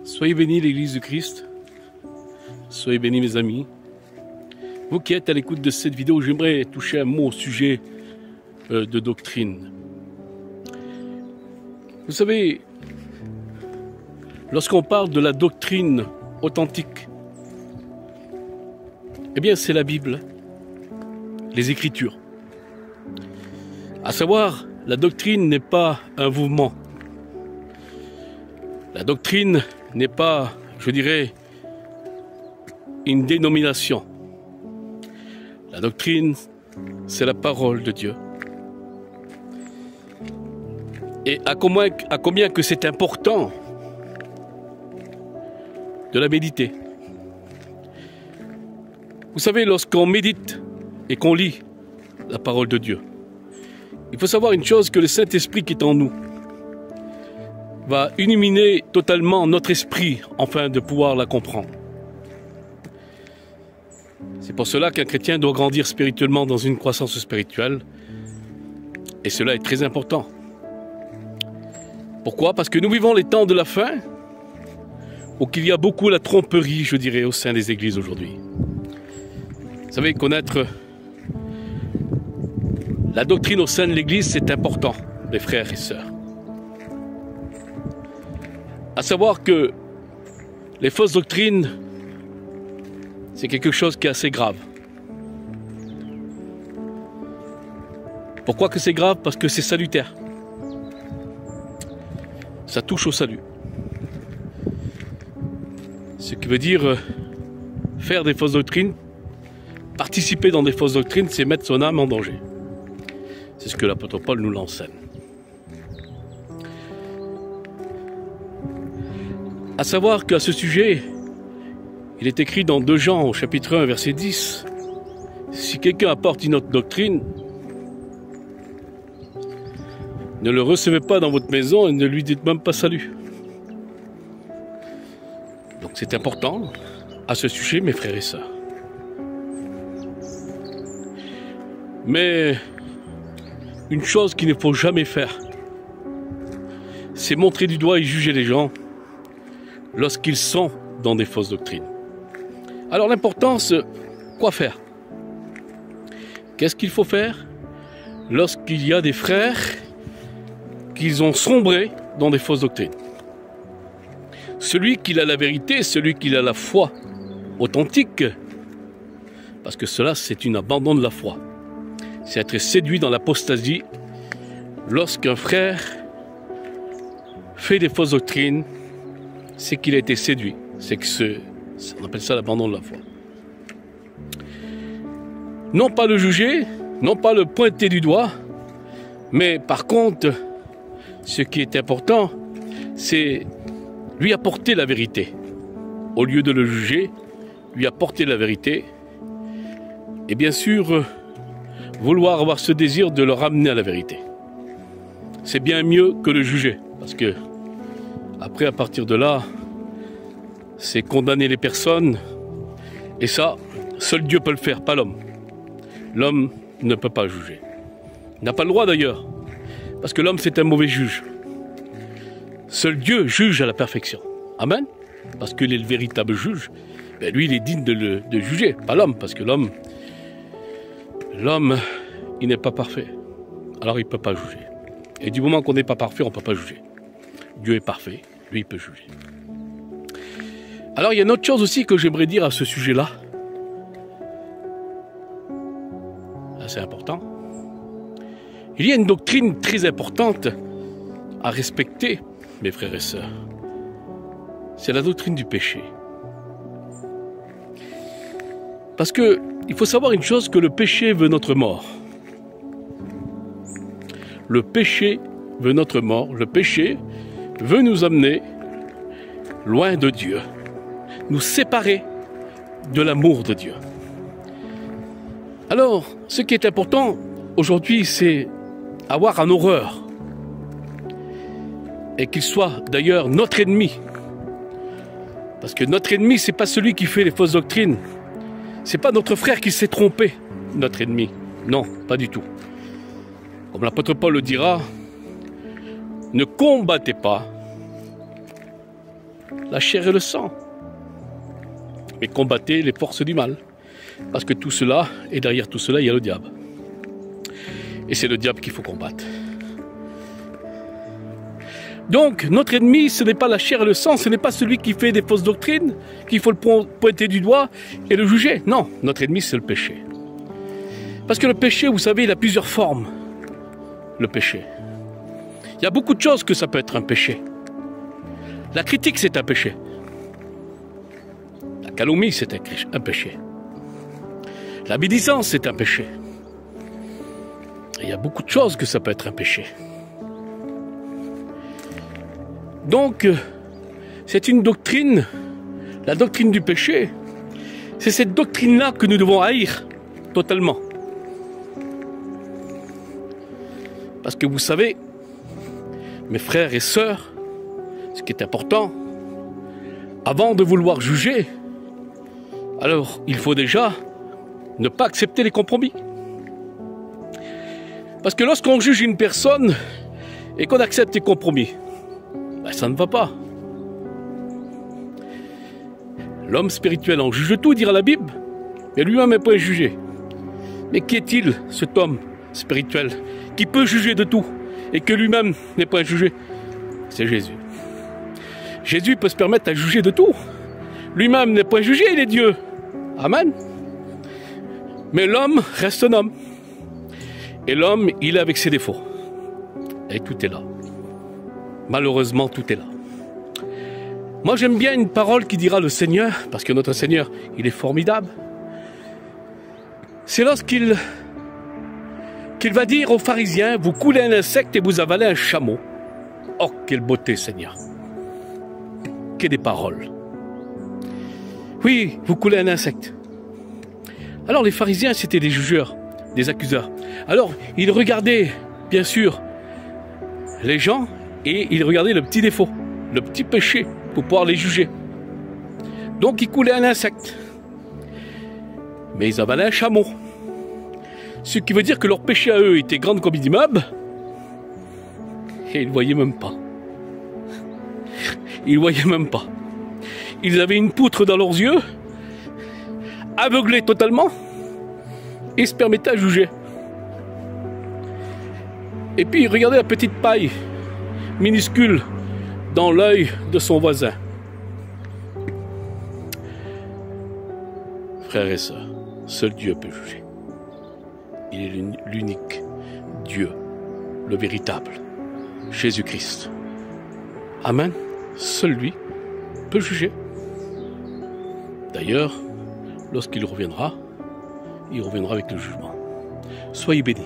Soyez bénis l'Église du Christ, soyez bénis mes amis. Vous qui êtes à l'écoute de cette vidéo, j'aimerais toucher un mot au sujet de doctrine. Vous savez, lorsqu'on parle de la doctrine authentique, eh bien c'est la Bible, les Écritures. À savoir, la doctrine n'est pas un mouvement. La doctrine n'est pas, je dirais, une dénomination. La doctrine, c'est la parole de Dieu. Et à combien que c'est important de la méditer. Vous savez, lorsqu'on médite et qu'on lit la parole de Dieu, il faut savoir une chose, que le Saint-Esprit qui est en nous va illuminer totalement notre esprit afin de pouvoir la comprendre. C'est pour cela qu'un chrétien doit grandir spirituellement dans une croissance spirituelle. Et cela est très important. Pourquoi? Parce que nous vivons les temps de la fin, où il y a beaucoup la tromperie, je dirais, au sein des églises aujourd'hui. Vous savez, connaître la doctrine au sein de l'église, c'est important, mes frères et sœurs. À savoir que les fausses doctrines, c'est quelque chose qui est assez grave. Pourquoi que c'est grave? Parce que c'est salutaire. Ça touche au salut. Ce qui veut dire faire des fausses doctrines, participer dans des fausses doctrines, c'est mettre son âme en danger. C'est ce que l'apôtre Paul nous l'enseigne. À savoir qu'à ce sujet, il est écrit dans 2 Jean au chapitre 1, verset 10, « Si quelqu'un apporte une autre doctrine, ne le recevez pas dans votre maison et ne lui dites même pas salut. » Donc c'est important à ce sujet, mes frères et sœurs. Mais une chose qu'il ne faut jamais faire, c'est montrer du doigt et juger les gens lorsqu'ils sont dans des fausses doctrines. Alors l'importance, quoi faire? Qu'est-ce qu'il faut faire lorsqu'il y a des frères qui ont sombré dans des fausses doctrines? Celui qui a la vérité, celui qui a la foi authentique, parce que cela c'est un abandon de la foi. C'est être séduit dans l'apostasie lorsqu'un frère fait des fausses doctrines, c'est qu'il a été séduit. C'est que on appelle ça l'abandon de la foi. Non pas le juger, non pas le pointer du doigt, mais par contre, ce qui est important, c'est lui apporter la vérité. Au lieu de le juger, lui apporter la vérité. Et bien sûr, vouloir avoir ce désir de le ramener à la vérité. C'est bien mieux que le juger, parce que après, à partir de là, c'est condamner les personnes, et ça, seul Dieu peut le faire, pas l'homme. L'homme ne peut pas juger. Il n'a pas le droit d'ailleurs, parce que l'homme c'est un mauvais juge. Seul Dieu juge à la perfection. Amen. Parce qu'il est le véritable juge. Ben lui, il est digne de juger, pas l'homme, parce que l'homme, il n'est pas parfait. Alors il ne peut pas juger. Et du moment qu'on n'est pas parfait, on ne peut pas juger. Dieu est parfait, lui il peut juger. Alors il y a une autre chose aussi que j'aimerais dire à ce sujet-là. C'est important. Il y a une doctrine très importante à respecter, mes frères et sœurs. C'est la doctrine du péché. Parce que il faut savoir une chose, que le péché veut notre mort. Le péché veut notre mort. Le péché veut nous amener loin de Dieu, nous séparer de l'amour de Dieu. Alors, ce qui est important aujourd'hui, c'est avoir un horreur, et qu'il soit d'ailleurs notre ennemi. Parce que notre ennemi, c'est pas celui qui fait les fausses doctrines. C'est pas notre frère qui s'est trompé, notre ennemi. Non, pas du tout. Comme l'apôtre Paul le dira, ne combattez pas la chair et le sang, mais combattez les forces du mal. Parce que tout cela, et derrière tout cela, il y a le diable. Et c'est le diable qu'il faut combattre. Donc, notre ennemi, ce n'est pas la chair et le sang, ce n'est pas celui qui fait des fausses doctrines, qu'il faut le pointer du doigt et le juger. Non, notre ennemi, c'est le péché. Parce que le péché, vous savez, il a plusieurs formes. Le péché. Il y a beaucoup de choses que ça peut être un péché. La critique, c'est un péché. La calomnie, c'est un péché. La médisance, c'est un péché. Et il y a beaucoup de choses que ça peut être un péché. Donc, c'est une doctrine, la doctrine du péché. C'est cette doctrine-là que nous devons haïr totalement. Parce que vous savez, mes frères et sœurs, ce qui est important, avant de vouloir juger, alors il faut déjà ne pas accepter les compromis. Parce que lorsqu'on juge une personne et qu'on accepte les compromis, ben ça ne va pas. L'homme spirituel en juge tout, dira la Bible, mais lui-même n'est pas jugé. Mais qui est-il, cet homme spirituel, qui peut juger de tout et que lui-même n'est pas jugé? C'est Jésus. Jésus peut se permettre de juger de tout. Lui-même n'est pas jugé, il est Dieu. Amen. Mais l'homme reste un homme. Et l'homme, il est avec ses défauts. Et tout est là. Malheureusement, tout est là. Moi, j'aime bien une parole qui dira le Seigneur, parce que notre Seigneur, il est formidable. C'est lorsqu'il va dire aux pharisiens, vous coulez un insecte et vous avalez un chameau. Oh, quelle beauté, Seigneur. Que des paroles. Oui, vous coulez un insecte. Alors les pharisiens, c'était des jugeurs, des accuseurs. Alors, ils regardaient, bien sûr, les gens et ils regardaient le petit défaut, le petit péché, pour pouvoir les juger. Donc, ils coulaient un insecte. Mais ils avalaient un chameau. Ce qui veut dire que leur péché à eux était grand comme une immeuble. Et ils ne voyaient même pas. Ils ne voyaient même pas. Ils avaient une poutre dans leurs yeux, aveuglés totalement, et se permettaient à juger. Et puis ils regardaient la petite paille minuscule dans l'œil de son voisin. Frères et sœurs, seul Dieu peut juger. Il est l'unique Dieu, le véritable, Jésus-Christ. Amen. Seul lui peut juger. D'ailleurs, lorsqu'il reviendra, il reviendra avec le jugement. Soyez bénis.